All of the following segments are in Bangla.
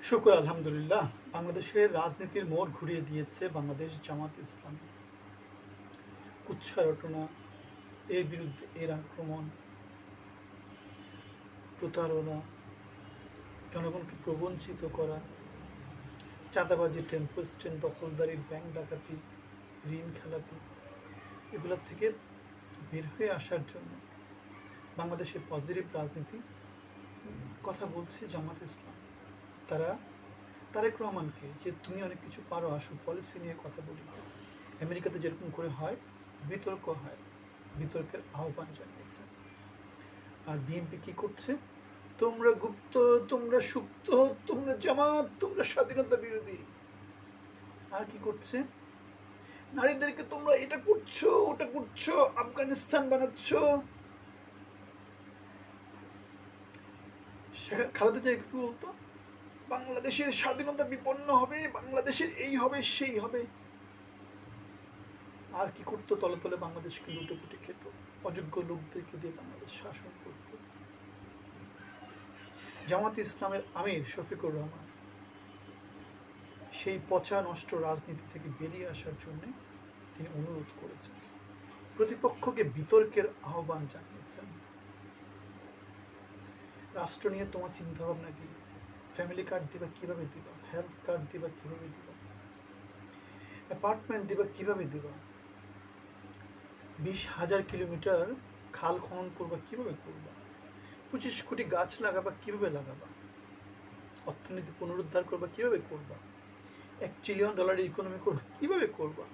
শুকর আলহামদুলিল্লাহ। বাংলাদেশের রাজনীতির মোড় ঘুরিয়ে দিয়েছে বাংলাদেশ জামাত ইসলামী। কুৎসা রটনা, এর বিরুদ্ধে এর আক্রমণ, প্রতারণা, জনগণকে প্রবঞ্চিত করা, চাঁদাবাজি, টেম্পো স্ট্যান্ড দখলদারি, ব্যাংক ডাকাতি, ঋণ খেলাপি, এগুলো থেকে বের হয়ে আসার জন্য বাংলাদেশের পজিটিভ রাজনীতি কথা বলছে জামাত ইসলাম। তারা তারেক রহমানকে যে তুমি অনেক কিছু পারো, আসো পলিসি নিয়ে কথা বলি। আমেরিকাতে যেরকম করে হয়, বিতর্ক হয়, বিতর্কের আহ্বান জানিয়েছে। আর বিএনপি কি করছে? তোমরা গুপ্ত, তোমরা সুপ্ত, তোমরা জামাত, তোমরা স্বাধীনতা বিরোধী। আর কি করছে? নারীদেরকে তোমরা এটা করছো, ওটা করছো, আফগানিস্তান বানাচ্ছ। খালেদা জিয়া কি বলতো? বাংলাদেশের স্বাধীনতা বিপন্ন হবে, বাংলাদেশের এই হবে সেই হবে। আর কি করতো? তলে তলে বাংলাদেশকে লুটেপুটে খেত, অযোগ্য লোকদেরকে দিয়ে বাংলাদেশ শাসন করত। জামাত ইসলামের আমির শফিকুর রহমান সেই পচা নষ্ট রাজনীতি থেকে বেরিয়ে আসার জন্য তিনি অনুরোধ করেছেন, প্রতিপক্ষকে বিতর্কের আহ্বান জানিয়েছেন। রাষ্ট্র নিয়ে তোমার চিন্তা ভাবনা কি? ফ্যামিলি কার্ড দিবা কিভাবে দিবা? হেলথ কার্ড দিবা কিভাবে দিবা? অ্যাপার্টমেন্ট দিবা কিভাবে দিবা? 20,000 কিলোমিটার খাল খনন করবা কিভাবে করবা? 25 কোটি গাছ লাগাবা কিভাবে লাগাবা? অর্থনীতি পুনরুদ্ধার করবা কিভাবে করবা? $1 ট্রিলিয়ন ইকোনমি করবা কিভাবে করবা?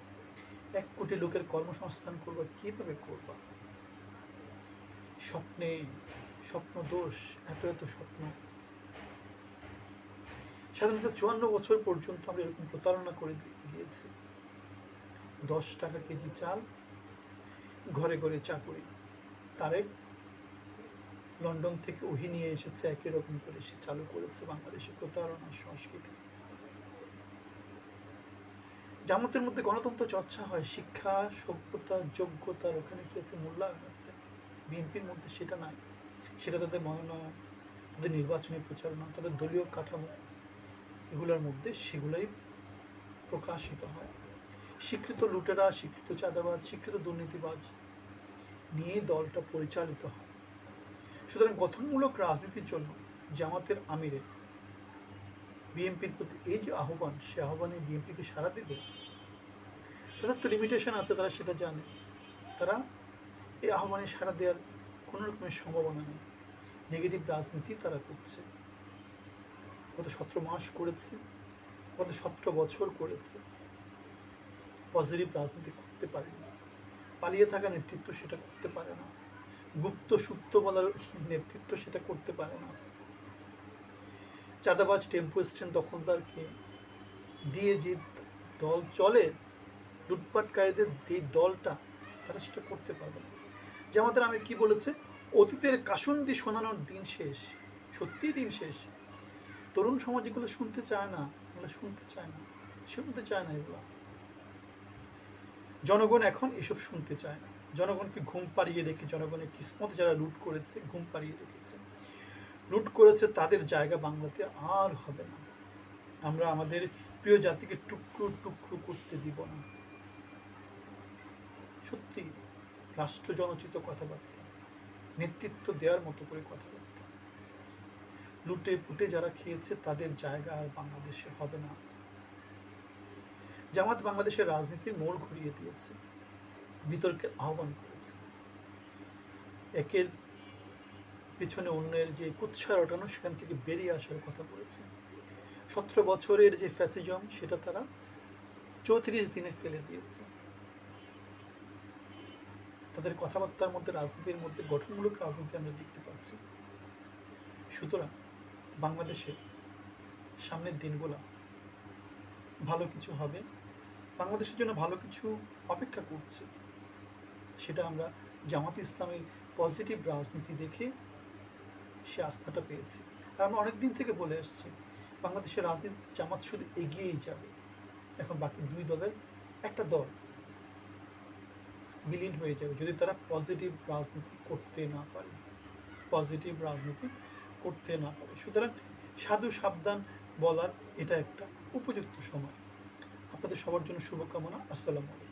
1 কোটি লোকের কর্মসংস্থান করবা কিভাবে করবা? স্বপ্নে স্বপ্ন দোষ, এত এত স্বপ্ন। সাধারণত 54 বছর পর্যন্ত আমরা এরকম প্রতারণা করে দিয়েছি। 10 টাকা কেজি চাল, ঘরে ঘরে চাকুরি। তারেক লন্ডন থেকে ওহি নিয়ে এসেছে, একই রকম করে সে চালু করেছে বাংলাদেশে প্রতারণার সংস্কৃতি। জামাতের মধ্যে গণতন্ত্র চর্চা হয়, শিক্ষা, সভ্যতা, যোগ্যতার ওখানে কি আছে? মূল্যায়ন আছে। বিএনপির মধ্যে সেটা নাই। সেটা তাদের মনোনয়ন, তাদের নির্বাচনী প্রচারণা, তাদের দলীয় কাঠামো, এগুলোর মধ্যে সেগুলোই প্রকাশিত হয়। স্বীকৃত লুটেরা, স্বীকৃত চাঁদাবাজ, স্বীকৃত দুর্নীতিবাজ নিয়ে দলটা পরিচালিত হয়। সুতরাং গঠনমূলক রাজনীতির জন্য জামাতের আমিরের বিএনপির প্রতি এই যে আহ্বান, সে আহ্বানে বিএনপিকে সাড়া দেবে? তাদের তো লিমিটেশন আছে, তারা সেটা জানে। তারা এই আহ্বানে সাড়া দেওয়ার কোনো রকমের সম্ভাবনা নেই। নেগেটিভ রাজনীতি তারা করছে, গত 17 মাস করেছে, গত 17 বছর করেছে। পজিটিভ রাজনীতি করতে পারেনি। পালিয়ে থাকা নেতৃত্ব সেটা করতে পারে না। গুপ্ত সুপ্ত বলার নেতৃত্ব সেটা করতে পারে না। চাঁদাবাজ, টেম্পো স্ট্যান্ড দখলদারকে দিয়ে যে দল চলে, লুটপাটকারীদের যে দলটা, তারা সেটা করতে পারবে না। জামাতের আমির কি বলেছে? অতীতের কাসুন্দি শোনানোর দিন শেষ। সত্যিই দিন শেষ। তরুণ সমাজ এগুলো শুনতে চায় না, এগুলো শুনতে চায় না, শুনতে চায় না এগুলা। জনগণ এখন এসব শুনতে চায় না। জনগণকে ঘুম পাড়িয়ে রেখে, জনগণের কিসমত যারা লুট করেছে, ঘুম পাড়িয়ে রেখেছে, লুট করেছে, তাদের জায়গা বাংলাতে আর হবে না। আমরা আমাদের প্রিয় জাতিকে টুকরো টুকরো করতে দিব না। সত্যি রাষ্ট্র জনচিত কথাবার্তা, নেতৃত্ব দেওয়ার মতো করে কথাবার্তা। লুটে পুটে যারা খেয়েছে, তাদের জায়গা আর বাংলাদেশে হবে না। জামাত বাংলাদেশের রাজনীতির মোড় ঘুরিয়ে দিয়েছে, বিতর্কের আহ্বান করেছে। একের পিছনে অন্যের যে কুৎসা রটানো, সেখান থেকে বেরিয়ে আসার কথা বলেছে। 17 বছরের যে ফ্যাসিজম, সেটা তারা 34 দিনে ফেলে দিয়েছে। তাদের কথাবার্তার মধ্যে, রাজনীতির মধ্যে গঠনমূলক রাজনীতি আমরা দেখতে পাচ্ছি। সুতরাং বাংলাদেশে সামনের দিনগুলো ভালো কিছু হবে, বাংলাদেশের জন্য ভালো কিছু অপেক্ষা করছে। সেটা আমরা জামাত ইসলামের পজিটিভ রাজনীতি দেখে সে আস্থাটা পেয়েছি। আর আমরা অনেক দিন থেকে বলে আসছি, বাংলাদেশের রাজনীতিতে জামাত শুধু এগিয়েই যাবে। এখন বাকি দুই দলের একটা দল বিলীন হয়ে যাবে যদি তারা পজিটিভ রাজনীতি করতে না পারে, পজিটিভ রাজনীতি করতে না পারে। সুতরাং সাধু সাবধান, বলার এটা একটা উপযুক্ত সময়। আপনাদের সবার জন্য শুভকামনা। আসসালামু আলাইকুম।